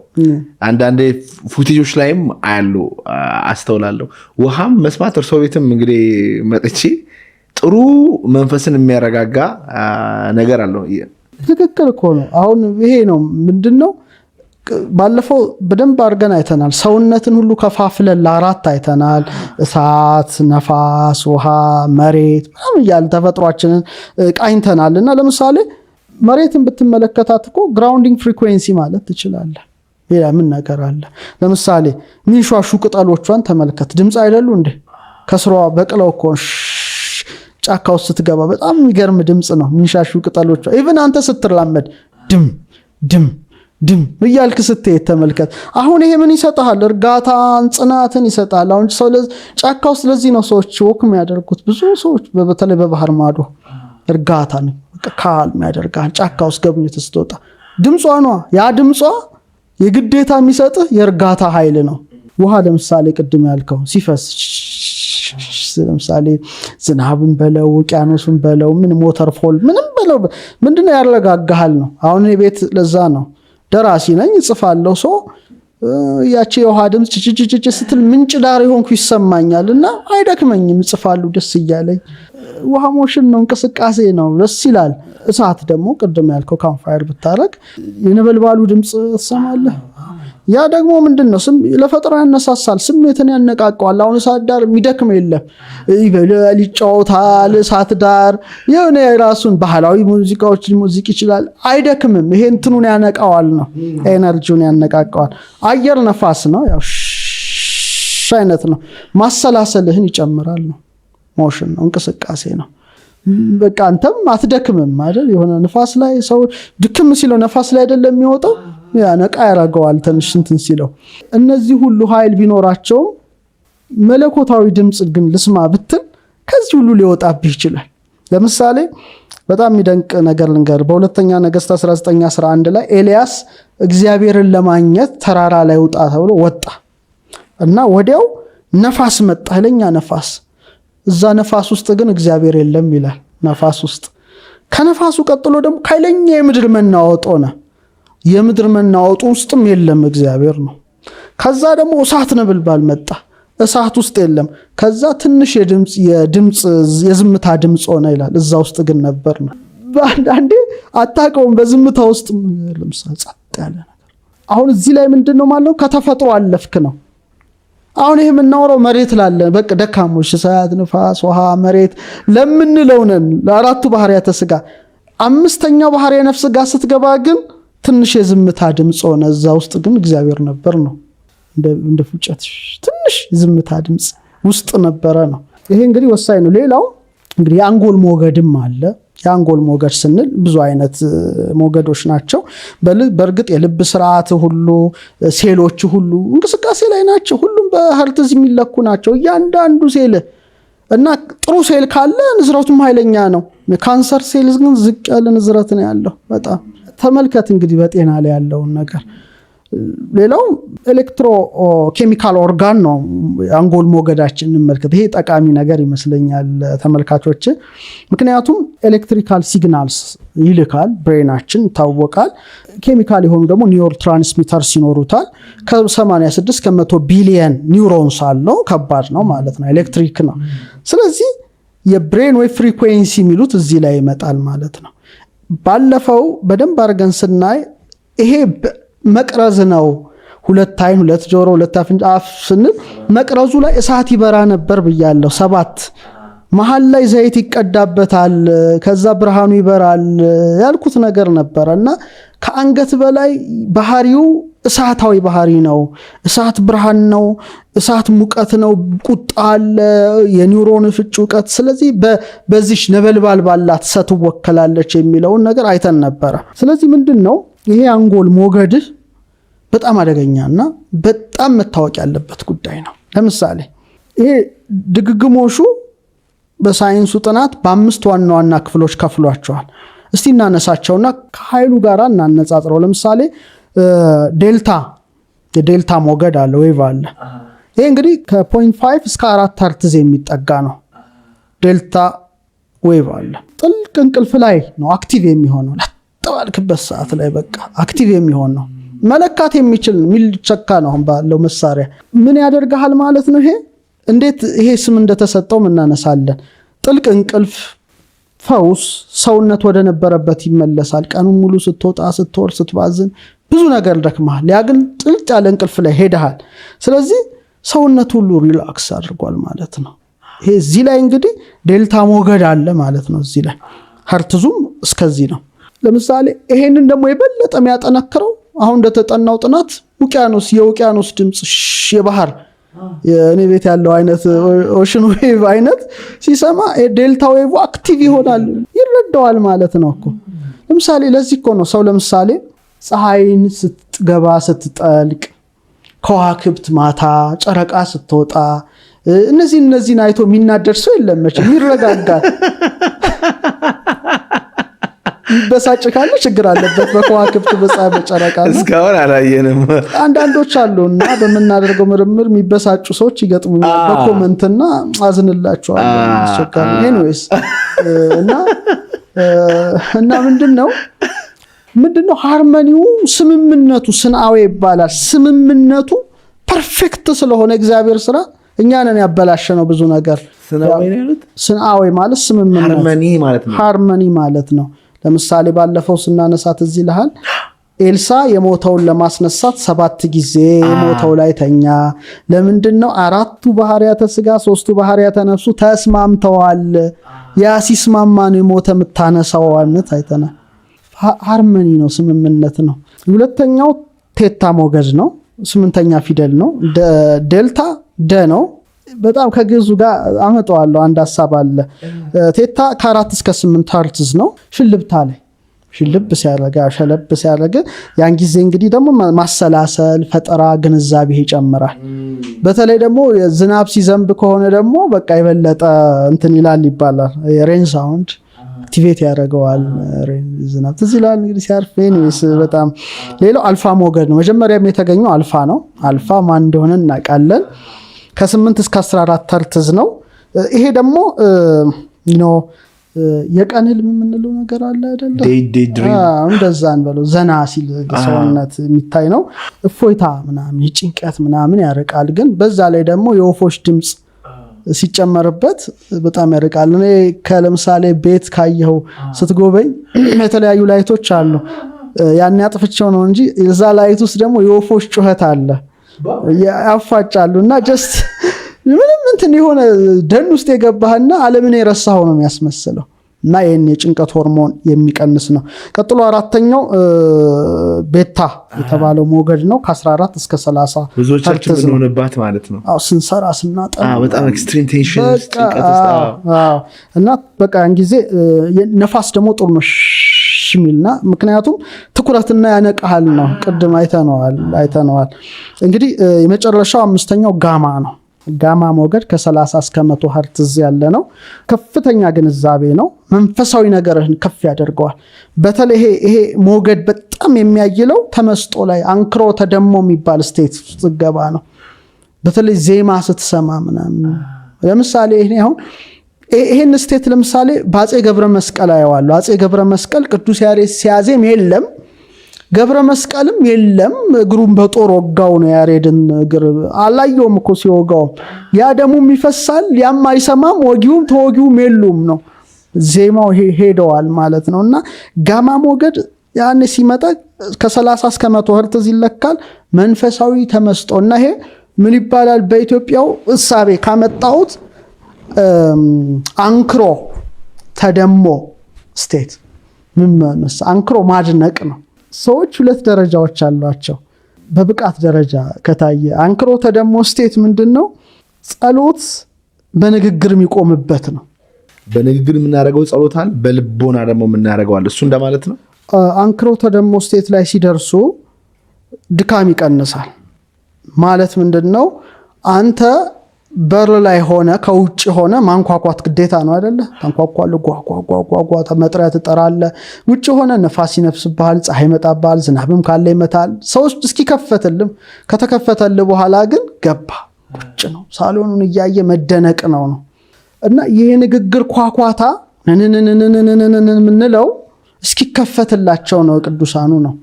አንዳንዴ ፉቴጆች ላይም አያሉ አስተውላለሁ። ውሃም መስማት እርሶ ቤትም እንግዲህ መጥቼ ጥሩ መንፈስን የሚያረጋጋ ነገር አለው። ትክክል እኮ ነው። አሁን ይሄ ነው ምንድነው ባለፈው በደንብ አድርገን አይተናል። ሰውነትን ሁሉ ከፋፍለን ለአራት አይተናል። እሳት፣ ነፋስ፣ ውሃ፣ መሬት ምናምን እያልን ተፈጥሯችንን ቃኝተናል። እና ለምሳሌ መሬትን ብትመለከታት እኮ ግራውንዲንግ ፍሪኩዌንሲ ማለት ትችላለህ። ሌላ ምን ነገር አለ? ለምሳሌ ሚንሿሹ ቅጠሎቿን ተመልከት። ድምፅ አይደሉ እንዴ? ከስሯ በቅለው እኮ ጫካ ውስጥ ስትገባ በጣም የሚገርም ድምፅ ነው ሚንሻሹ ቅጠሎቿ። ኢቭን አንተ ስትራመድ ድም ድም ድም እያልክ ስትሄድ ተመልከት። አሁን ይሄ ምን ይሰጣል? እርጋታን፣ ጽናትን ይሰጣል። አሁን ሰው ጫካ ውስጥ ለዚህ ነው ሰዎች ወክ የሚያደርጉት። ብዙ ሰዎች በተለይ በባህር ማዶ እርጋታን ካልም ያደርጋል። ጫካ ውስጥ ገብኝት ስትወጣ ድምጿ ነው። ያ ድምጿ የግዴታ የሚሰጥህ የእርጋታ ኃይል ነው። ውሃ ለምሳሌ ቅድም ያልከው ሲፈስ ለምሳሌ ዝናብን በለው ውቅያኖስን በለው ምን ሞተር ፎል ምንም በለው ምንድነው ያረጋጋሃል ነው። አሁን ቤት ለዛ ነው ደራሲ ነኝ እጽፋለሁ። ሰው ያቺ የውሃ ድምጽ ጭጭጭጭ ስትል ምንጭ ዳር የሆንኩ ይሰማኛልና አይደክመኝም፣ እጽፋለሁ ደስ እያለኝ። ውሃ ሞሽን ነው፣ እንቅስቃሴ ነው፣ ደስ ይላል። እሳት ደግሞ ቅድም ያልከው ካምፋየር ብታረግ የነበልባሉ ድምጽ ትሰማለህ። ያ ደግሞ ምንድነው ለፈጠራ ያነሳሳል፣ ስሜትን ያነቃቀዋል። አሁን እሳት ዳር የሚደክም የለም፣ ይበላል፣ ይጫወታል። እሳት ዳር የሆነ የራሱን ባህላዊ ሙዚቃዎች ሙዚቅ ይችላል፣ አይደክምም። ይሄ እንትኑን ያነቃዋል ነው፣ ኤነርጂውን ያነቃቀዋል። አየር ነፋስ ነው፣ ያው አይነት ነው፣ ማሰላሰልህን ይጨምራል ነው። ሞሽን ነው፣ እንቅስቃሴ ነው። በቃ አንተም አትደክምም አይደል? የሆነ ነፋስ ላይ ሰው ድክም ሲለው ነፋስ ላይ አይደለም የሚወጣው፣ ያ ነቃ ያረጋዋል ትንሽ እንትን ሲለው። እነዚህ ሁሉ ኃይል ቢኖራቸውም መለኮታዊ ድምጽ ግን ልስማ ብትል ከዚህ ሁሉ ሊወጣብህ ይችላል። ለምሳሌ በጣም የሚደንቅ ነገር ልንገር። በሁለተኛ ነገሥት 19:11 ላይ ኤልያስ እግዚአብሔርን ለማግኘት ተራራ ላይ ወጣ ተብሎ ወጣ እና ወዲያው ነፋስ መጣ፣ ኃይለኛ ነፋስ። እዛ ነፋስ ውስጥ ግን እግዚአብሔር የለም ይላል። ነፋስ ውስጥ ከነፋሱ ቀጥሎ ደግሞ ኃይለኛ የምድር መናወጥ ሆነ። የምድር መናወጡ ውስጥም የለም እግዚአብሔር ነው። ከዛ ደግሞ እሳት ነበልባል መጣ፣ እሳት ውስጥ የለም። ከዛ ትንሽ የዝምታ ድምጽ ሆነ ይላል። እዛ ውስጥ ግን ነበር ነው። አንዳንዴ አታውቀውም፣ በዝምታ ውስጥ ለምሳሌ ጸጥ ያለ ነገር። አሁን እዚህ ላይ ምንድነው ማለት ነው? ከተፈጥሮ አለፍክ ነው። አሁን ይሄ የምናወራው መሬት ላለ በቃ ደካሞች እሳት፣ ነፋስ፣ ውሃ፣ መሬት ለምንለው ነን፣ ለአራቱ ባህሪያተ ሥጋ። አምስተኛው ባህሪያ ነፍስ ጋር ስትገባ ግን ትንሽ የዝምታ ድምጽ ሆነ። እዛ ውስጥ ግን እግዚአብሔር ነበር ነው። እንደ ፉጨት ትንሽ የዝምታ ድምጽ ውስጥ ነበረ ነው። ይሄ እንግዲህ ወሳኝ ነው። ሌላው እንግዲህ የአንጎል ሞገድም አለ። የአንጎል ሞገድ ስንል ብዙ አይነት ሞገዶች ናቸው። በእርግጥ የልብ ስርዓት ሁሉ ሴሎች ሁሉ እንቅስቃሴ ላይ ናቸው። ሁሉም በሄርትዝ የሚለኩ ናቸው እያንዳንዱ ሴል እና ጥሩ ሴል ካለ ንዝረቱም ኃይለኛ ነው። ካንሰር ሴል ግን ዝቅ ያለ ንዝረት ነው ያለው። በጣም ተመልከት እንግዲህ በጤና ላይ ያለውን ነገር። ሌላው ኤሌክትሮ ኬሚካል ኦርጋን ነው አንጎል ሞገዳችን እንመልከት። ይሄ ጠቃሚ ነገር ይመስለኛል ተመልካቾች፣ ምክንያቱም ኤሌክትሪካል ሲግናልስ ይልካል ብሬናችን ይታወቃል። ኬሚካል የሆኑ ደግሞ ኒውሮ ትራንስሚተርስ ይኖሩታል። ከ86 ከ100 ቢሊየን ኒውሮንስ አለው። ከባድ ነው ማለት ነው፣ ኤሌክትሪክ ነው። ስለዚህ የብሬን ዌቭ ፍሪኩዌንሲ የሚሉት እዚህ ላይ ይመጣል ማለት ነው። ባለፈው በደንብ አድርገን ስናይ ይሄ መቅረዝ ነው። 2 አይን 2 ጆሮ 2 አፍንጫ አፍ ስንል መቅረዙ ላይ እሳት ይበራ ነበር ብያለሁ። 7 መሃል ላይ ዘይት ይቀዳበታል፣ ከዛ ብርሃኑ ይበራል ያልኩት ነገር ነበርና ከአንገት በላይ ባህሪው እሳታዊ ባህሪ ነው። እሳት ብርሃን ነው፣ እሳት ሙቀት ነው፣ ቁጣ አለ፣ የኒውሮን ፍጭ እውቀት። ስለዚህ በዚህ ነበልባል ባላት ሰት ወከላለች የሚለውን ነገር አይተን ነበረ። ስለዚህ ምንድነው ይሄ አንጎል ሞገድህ በጣም አደገኛና በጣም መታወቅ ያለበት ጉዳይ ነው። ለምሳሌ ይሄ ድግግሞሹ በሳይንሱ ጥናት በ5 ዋና ዋና ክፍሎች ከፍሏቸዋል። እስቲ እናነሳቸውና ከኃይሉ ጋር እናነጻጽረው። ለምሳሌ የዴልታ ሞገድ አለ፣ ዌቭ አለ። ይሄ እንግዲህ ከ0.5 እስከ 4 ሄርትዝ የሚጠጋ ነው። ዴልታ ዌቭ አለ። ጥልቅ እንቅልፍ ላይ ነው አክቲቭ የሚሆነው። ለተባልክበት ሰዓት ላይ በቃ አክቲቭ የሚሆን ነው። መለካት የሚችል የሚልቸካ ነው ባለው መሳሪያ። ምን ያደርጋል ማለት ነው? እንዴት ይሄ ስም እንደተሰጠው እናነሳለን። ጥልቅ እንቅልፍ፣ ፈውስ፣ ሰውነት ወደ ነበረበት ይመለሳል። ቀኑን ሙሉ ስትወጣ ስትወርድ ስትባዝን ብዙ ነገር ደክመሃል። ያ ግን ጥልቅ ያለ እንቅልፍ ላይ ሄደሃል። ስለዚህ ሰውነት ሁሉ ሪላክስ አድርጓል ማለት ነው። ይሄ እዚህ ላይ እንግዲህ ዴልታ ሞገድ አለ ማለት ነው። እዚህ ላይ ሄርትዙም እስከዚህ ነው። ለምሳሌ ይሄንን ደግሞ የበለጠ የሚያጠነክረው አሁን እንደተጠናው ጥናት የውቅያኖስ ድምጽ፣ የባህር የኔ ቤት ያለው አይነት ኦሽን ዌቭ አይነት ሲሰማ ዴልታ ዌቭ አክቲቭ ይሆናል፣ ይረዳዋል ማለት ነው እኮ። ለምሳሌ ለዚህ እኮ ነው ሰው ለምሳሌ ፀሐይን ስትገባ ስትጠልቅ፣ ከዋክብት ማታ፣ ጨረቃ ስትወጣ እነዚህን አይቶ የሚናደድ ሰው የለም መቼም፣ ይረጋጋል። ይበሳጭ ካለ ችግር አለበት በከዋክብት በፀሐይ በጨረቃ። እስካሁን አላየንም። አንዳንዶች አሉና በመናደርገው ምርምር የሚበሳጩ ሰዎች ይገጥሙኛል በኮመንትና አዝንላቸዋለሁ። አስቸጋሪ ኤኒዌይስ እና ምንድነው ሃርመኒው ስምምነቱ ስንአዌ ይባላል። ስምምነቱ ፐርፌክት ስለሆነ እግዚአብሔር ስራ እኛ ነን ያበላሸነው ብዙ ነገር። ስንአዌ ማለት ስምምነት፣ ሃርመኒ ማለት ነው። ለምሳሌ ባለፈው ስናነሳት እዚህ ይልሃል ኤልሳ የሞተውን ለማስነሳት 7 ጊዜ የሞተው ላይ ተኛ። ለምንድነው? 4ቱ ባህሪያተ ስጋ 3ቱ ባህሪያተ ነፍሱ ተስማምተዋል። ያ ሲስማማ ነው የሞተ የምታነሳው አይነት አይተና። ሃርመኒ ነው፣ ስምምነት ነው። ሁለተኛው ቴታ ሞገድ ነው፣ 8ኛ ፊደል ነው። ዴልታ ደ ነው። በጣም ከግዙ ጋር አመጣዋለሁ። አንድ ሐሳብ አለ። ቴታ ከ4 እስከ 8 ሄርትዝ ነው። ሽልብታ ላይ ሽልብ ሲያደርግ ያን ጊዜ እንግዲህ ደግሞ ማሰላሰል፣ ፈጠራ፣ ግንዛቤ ይጨምራል። በተለይ ደግሞ ዝናብ ሲዘንብ ከሆነ ደግሞ በቃ የበለጠ እንትን ይላል ይባላል። የሬን ሳውንድ አክቲቬት ያደርገዋል። ዝናብ ትዝ ይላል እንግዲህ ሲያርፍ። ኤኒዌይስ በጣም ሌላው አልፋ ሞገድ ነው። መጀመሪያም የተገኘው አልፋ ነው። አልፋ ማን እንደሆነ እናውቃለን። ከ8 እስከ 14 ሄርትዝ ነው። ይሄ ደግሞ የቀን ህልም የምንለው ነገር አለ አይደለ? እንደዛ እንበለው ዘና ሲል ሰውነት የሚታይ ነው። እፎይታ ምናምን የጭንቀት ምናምን ያርቃል። ግን በዛ ላይ ደግሞ የወፎች ድምጽ ሲጨመርበት በጣም ያርቃል። እኔ ለምሳሌ ቤት ካየው ስትጎበኝ የተለያዩ ላይቶች አሉ። ያን ያጥፍቸው ነው እንጂ እዛ ላይት ውስጥ ደግሞ የወፎች ጩኸት አለ፣ ያፋጫሉ እና ጀስት ምንም እንትን የሆነ ደን ውስጥ የገባህና ዓለምን የረሳኸው ነው የሚያስመስለው። እና ይሄን የጭንቀት ሆርሞን የሚቀንስ ነው። ቀጥሎ 4ኛው ቤታ የተባለው ሞገድ ነው። ከ14 እስከ 30 ብዙዎቻችን ምንሆንባት ማለት ነው። ስንሰራ ስናጠና በጣም ኤክስትሪም ቴንሽን እና በቃ ያን ጊዜ ነፋስ ደግሞ ጥሩ ነው ሽሚልና፣ ምክንያቱም ትኩረትና ያነቃሃል ነው። ቅድም አይተነዋል። እንግዲህ የመጨረሻው 5ኛው ጋማ ነው። ጋማ ሞገድ ከ30 እስከ 100 ሄርትዝ ያለ ነው። ከፍተኛ ግንዛቤ ነው። መንፈሳዊ ነገርህን ከፍ ያደርገዋል። በተለይ ይሄ ሞገድ በጣም የሚያይለው ተመስጦ ላይ አንክሮ ተደሞ የሚባል ስቴት ውስጥ ገባ ነው። በተለይ ዜማ ስትሰማ ምናምን ለምሳሌ ይሄን ስቴት ለምሳሌ በአፄ ገብረ መስቀል አየዋለሁ። አፄ ገብረ መስቀል ቅዱስ ያሬድ ሲያዜም የለም፣ ገብረ መስቀልም የለም፣ እግሩን በጦር ወጋው ነው ያሬድን እግር አላየውም እኮ ሲወጋው። ያ ደሙም ይፈሳል፣ ያም አይሰማም፣ ወጊውም ተወጊውም የሉም ነው። ዜማው ሄደዋል ማለት ነው። እና ጋማ ሞገድ ያኔ ሲመጣ ከ30 እስከ 100 ሄርትዝ ይለካል። መንፈሳዊ ተመስጦ እና ይሄ ምን ይባላል በኢትዮጵያው እሳቤ ካመጣሁት አንክሮ ተደሞ ስቴት አንክሮ ማድነቅ ነው። ሰዎች 2 ደረጃዎች አሏቸው በብቃት ደረጃ ከታየ። አንክሮ ተደሞ ስቴት ምንድነው? ጸሎት በንግግር የሚቆምበት ነው። በንግግር የምናደርገው ጸሎት አለ፣ በልቦና ደግሞ የምናደርገው አለ። እሱ እንደማለት ነው። አንክሮ ተደሞ ስቴት ላይ ሲደርሱ ድካም ይቀንሳል ማለት ምንድነው? አንተ በር ላይ ሆነ ከውጭ ሆነ ማንኳኳት ግዴታ ነው አይደለ? ታንኳኳለህ፣ ጓጓጓጓጓ መጥሪያ ትጠራለህ። ውጭ ሆነ ነፋስ ይነፍስብሃል፣ ፀሐይ ይመጣብሃል፣ ዝናብም ካለ ይመታል። ሰው እስኪከፈትልም ከተከፈተልህ በኋላ ግን ገባ ቁጭ ነው። ሳሎኑን እያየ መደነቅ ነው። እና ይሄ ንግግር ኳኳታ ምንለው እስኪከፈትላቸው ነው ቅዱሳኑ ነው።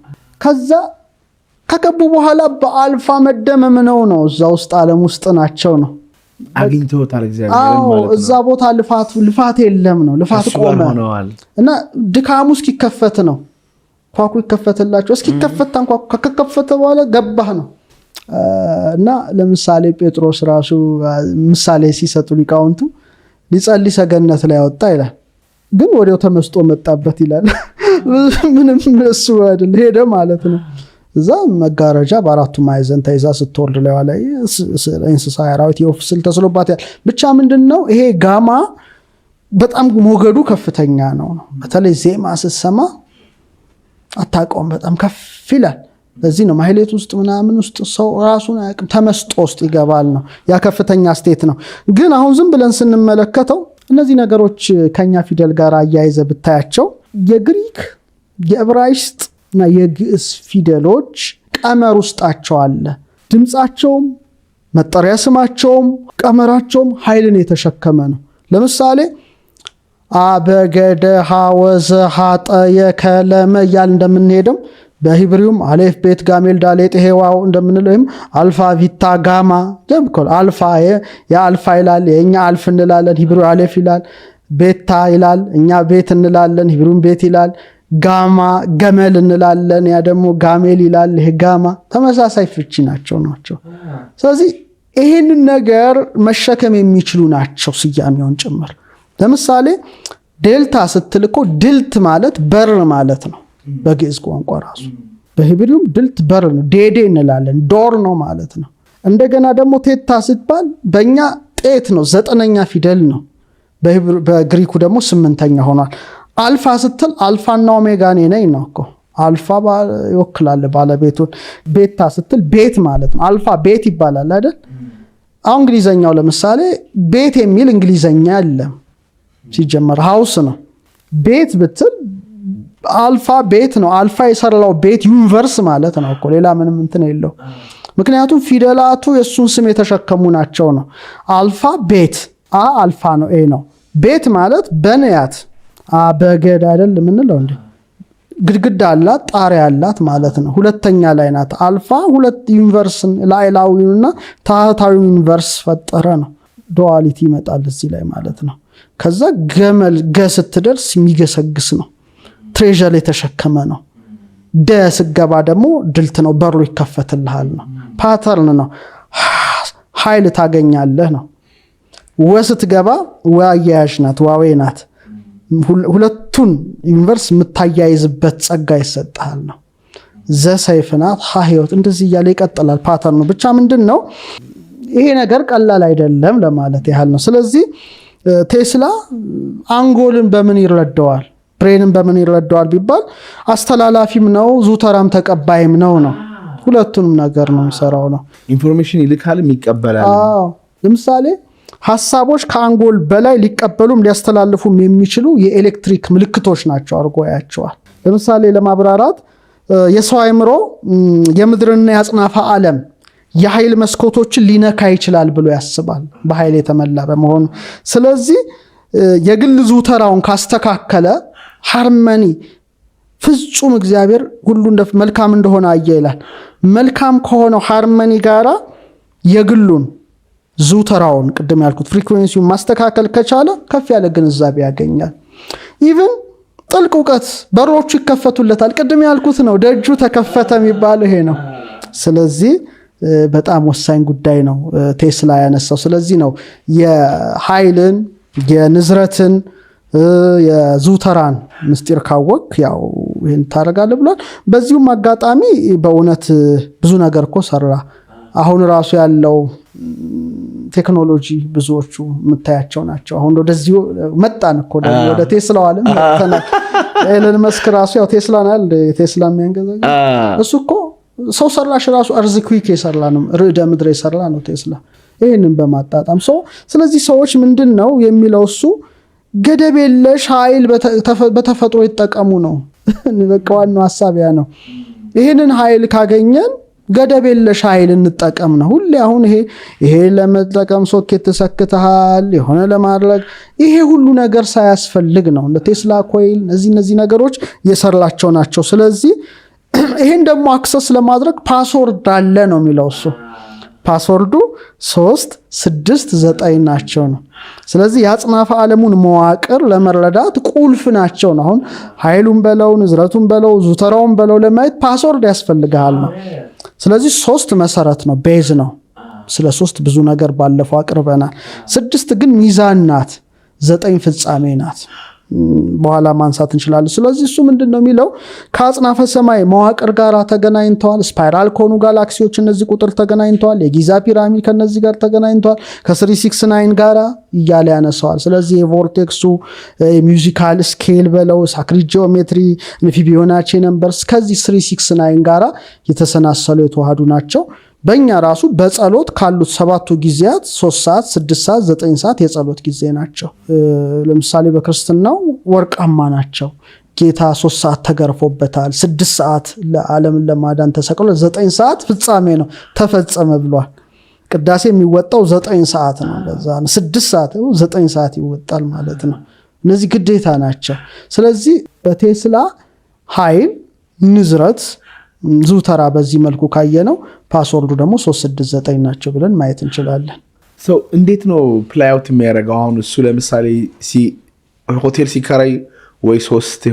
ከዛ ከገቡ በኋላ በአልፋ መደመም ነው። እዛ ውስጥ ዓለም ውስጥ ናቸው ነው። አግኝተውታል እግዚአብሔር ማለት ነው። እዛ ቦታ ልፋት የለም ነው። ልፋት ቆመ እና ድካሙ እስኪከፈት ነው። ኳኩ ይከፈትላቸው እስኪከፈት ታንኳኩ ከከፈተ በኋላ ገባህ ነው። እና ለምሳሌ ጴጥሮስ ራሱ ምሳሌ ሲሰጡ ሊቃውንቱ ሊጸልይ ሰገነት ላይ ወጣ ይላል፣ ግን ወዲያው ተመስጦ መጣበት ይላል። ምንም እሱ አይደል ሄደ ማለት ነው። እዛ መጋረጃ በአራቱ ማዕዘን ተይዛ ስትወርድ ላይ እንስሳ አራዊት የወፍ ስዕል ተስሎባታል። ብቻ ምንድነው ይሄ ጋማ በጣም ሞገዱ ከፍተኛ ነው። በተለይ ዜማ ስትሰማ አታውቀውም፣ በጣም ከፍ ይላል። ለዚህ ነው ማህሌት ውስጥ ምናምን ውስጥ ሰው ራሱን አያውቅም፣ ተመስጦ ውስጥ ይገባል ነው። ያ ከፍተኛ ስቴት ነው። ግን አሁን ዝም ብለን ስንመለከተው እነዚህ ነገሮች ከኛ ፊደል ጋር አያይዘ ብታያቸው የግሪክ የዕብራይስጥ እና የግዕዝ ፊደሎች ቀመር ውስጣቸው አለ። ድምጻቸውም መጠሪያ ስማቸውም ቀመራቸውም ኃይልን የተሸከመ ነው። ለምሳሌ አበገደ ሐወዘ ሐጠየ ከለመ እያል እንደምንሄደው በሂብሪውም አሌፍ ቤት ጋሜል ዳሌጥ ሄዋው እንደምንለው አልፋ ቪታ ጋማ ደምኮል አልፋ የአልፋ ይላል፣ የኛ አልፍ እንላለን፣ ሂብሪው አሌፍ ይላል። ቤታ ይላል፣ እኛ ቤት እንላለን፣ ሂብሪውም ቤት ይላል። ጋማ ገመል እንላለን፣ ያ ደግሞ ጋሜል ይላል። ይሄ ጋማ ተመሳሳይ ፍቺ ናቸው። ስለዚህ ይሄንን ነገር መሸከም የሚችሉ ናቸው ስያሜውን ጭምር። ለምሳሌ ዴልታ ስትልኮ ድልት ማለት በር ማለት ነው በግዕዝ ቋንቋ ራሱ። በሂብሪውም ድልት በር ነው፣ ዴዴ እንላለን፣ ዶር ነው ማለት ነው። እንደገና ደግሞ ቴታ ስትባል በእኛ ጤት ነው፣ 9ኛ ፊደል ነው። በግሪኩ ደግሞ 8ኛ ሆኗል። አልፋ ስትል አልፋና ኦሜጋ ነኝ ነው እኮ አልፋ ይወክላል ባለቤቱን። ቤታ ስትል ቤት ማለት ነው። አልፋ ቤት ይባላል አይደል? አሁን እንግሊዘኛው ለምሳሌ ቤት የሚል እንግሊዘኛ የለም ሲጀመር፣ ሃውስ ነው። ቤት ብትል አልፋ ቤት ነው። አልፋ የሰራው ቤት ዩኒቨርስ ማለት ነው እኮ ሌላ ምንም እንትን የለው። ምክንያቱም ፊደላቱ የሱን ስም የተሸከሙ ናቸው ነው። አልፋ ቤት አልፋ ነው ኤ ነው። ቤት ማለት በንያት በገድ አይደል የምንለው እንዴ? ግድግዳ አላት ጣሪያ አላት ማለት ነው። ሁለተኛ ላይ ናት። አልፋ ሁለት ዩኒቨርስን ላይላዊውና ታህታዊው ዩኒቨርስ ፈጠረ ነው። ዱዋሊቲ ይመጣል እዚህ ላይ ማለት ነው። ከዛ ገመል ስትደርስ የሚገሰግስ ነው። ትሬዠር የተሸከመ ነው። ስገባ ደግሞ ድልት ነው፣ በሩ ይከፈትልሃል ነው። ፓተርን ነው፣ ኃይል ታገኛለህ ነው። ስትገባ አያያዥ ናት፣ ዋዌ ናት። ሁለቱን ዩኒቨርስ የምታያይዝበት ጸጋ ይሰጣል ነው። ሰይፍ ናት፣ ህይወት። እንደዚህ እያለ ይቀጥላል ፓተርኑ። ብቻ ምንድን ነው ይሄ ነገር ቀላል አይደለም ለማለት ያህል ነው። ስለዚህ ቴስላ አንጎልን በምን ይረዳዋል፣ ብሬንን በምን ይረዳዋል ቢባል አስተላላፊም ነው ዙተራም ተቀባይም ነው። ሁለቱንም ነገር ነው የሚሰራው ነው። ኢንፎርሜሽን ይልካልም ይቀበላል። ለምሳሌ ሐሳቦች ከአንጎል በላይ ሊቀበሉም ሊያስተላልፉም የሚችሉ የኤሌክትሪክ ምልክቶች ናቸው አድርጎ ያያቸዋል። ለምሳሌ ለማብራራት የሰው አእምሮ የምድርና የአጽናፈ ዓለም የኃይል መስኮቶችን ሊነካ ይችላል ብሎ ያስባል በኃይል የተመላ በመሆኑ። ስለዚህ የግል ዙተራውን ካስተካከለ ሃርመኒ ፍጹም እግዚአብሔር ሁሉ መልካም እንደሆነ አየ ይላል። መልካም ከሆነው ሃርመኒ ጋራ የግሉን ዙተራውን ቅድም ያልኩት ፍሪኩዌንሲውን ማስተካከል ከቻለ ከፍ ያለ ግንዛቤ ያገኛል። ኢቭን ጥልቅ እውቀት በሮቹ ይከፈቱለታል። ቅድም ያልኩት ነው፣ ደጁ ተከፈተ የሚባለው ይሄ ነው። ስለዚህ በጣም ወሳኝ ጉዳይ ነው ቴስላ ያነሳው። ስለዚህ ነው የኃይልን የንዝረትን የዙተራን ምስጢር ካወቅ ያው ይሄን ታረጋለህ ብሏል። በዚሁም አጋጣሚ በእውነት ብዙ ነገር እኮ ሰራ። አሁን ራሱ ያለው ቴክኖሎጂ ብዙዎቹ የምታያቸው ናቸው። አሁን ወደዚህ መጣን እኮ ወደ ቴስላው ዓለም መጣናል። ኤለን መስክ ራሱ ያው ቴስላ ናል ቴስላ የሚያንገዛው እሱ እኮ ሰው ሰራሽ ራሱ አርዝኩዊክ የሰራ ነው፣ ርዕደ ምድር የሰራ ነው ቴስላ። ይሄንን በማጣጣም ስለዚህ ሰዎች ምንድነው የሚለው እሱ ገደብ የለሽ ኃይል በተፈጥሮ ይጠቀሙ ነው። በቃ ዋናው ሐሳብ ያ ነው። ይሄንን ኃይል ካገኘን ገደብ የለሽ ኃይል እንጠቀም ነው። ሁሌ አሁን ይሄ ለመጠቀም ሶኬት ተሰክተሃል የሆነ ለማድረግ ይሄ ሁሉ ነገር ሳያስፈልግ ነው። እንደ ቴስላ ኮይል እነዚህ ነገሮች የሰራቸው ናቸው። ስለዚህ ይሄን ደግሞ አክሰስ ለማድረግ ፓስወርድ አለ ነው የሚለው እሱ። ፓስወርዱ 369 ናቸው ነው። ስለዚህ የአጽናፈ ዓለሙን መዋቅር ለመረዳት ቁልፍ ናቸው ነው። አሁን ኃይሉን በለው ንዝረቱን በለው ዙተራውን በለው ለማየት ፓስወርድ ያስፈልጋል ነው። ስለዚህ 3 መሰረት ነው፣ ቤዝ ነው። ስለ 3 ብዙ ነገር ባለፈው አቅርበናል። 6 ግን ሚዛን ናት፣ 9 ፍጻሜ ናት። በኋላ ማንሳት እንችላለን። ስለዚህ እሱ ምንድነው የሚለው ከአጽናፈ ሰማይ መዋቅር ጋር ተገናኝተዋል። ስፓይራል ከሆኑ ጋላክሲዎች እነዚህ ቁጥር ተገናኝተዋል። የጊዛ ፒራሚድ ከነዚህ ጋር ተገናኝተዋል። ከ369 ጋር እያለ ያነሳዋል። ስለዚህ የቮርቴክሱ ሚውዚካል ስኬል በለው ሳክሪድ ጂኦሜትሪ ፊቦናቺ ነምበርስ ከዚህ 369 ጋር የተሰናሰሉ የተዋሃዱ ናቸው። በእኛ ራሱ በጸሎት ካሉት 7ቱ ጊዜያት 3 ሰዓት 6 ሰዓት 9 ሰዓት የጸሎት ጊዜ ናቸው። ለምሳሌ በክርስትናው ወርቃማ ናቸው። ጌታ 3 ሰዓት ተገርፎበታል፣ 6 ሰዓት ለዓለምን ለማዳን ተሰቅሎ 9 ሰዓት ፍጻሜ ነው ተፈጸመ ብሏል። ቅዳሴ የሚወጣው 9 ሰዓት ነው። ለዛ ነው 6 ሰዓት 9 ሰዓት ይወጣል ማለት ነው። እነዚህ ግዴታ ናቸው። ስለዚህ በቴስላ ኃይል ንዝረት ዙተራ በዚህ መልኩ ካየነው ፓስወርዱ ደግሞ 369 ናቸው ብለን ማየት እንችላለን። እንዴት ነው ፕላይ አውት የሚያደርገው? አሁን እሱ ለምሳሌ ሆቴል ሲከራይ ወይ 3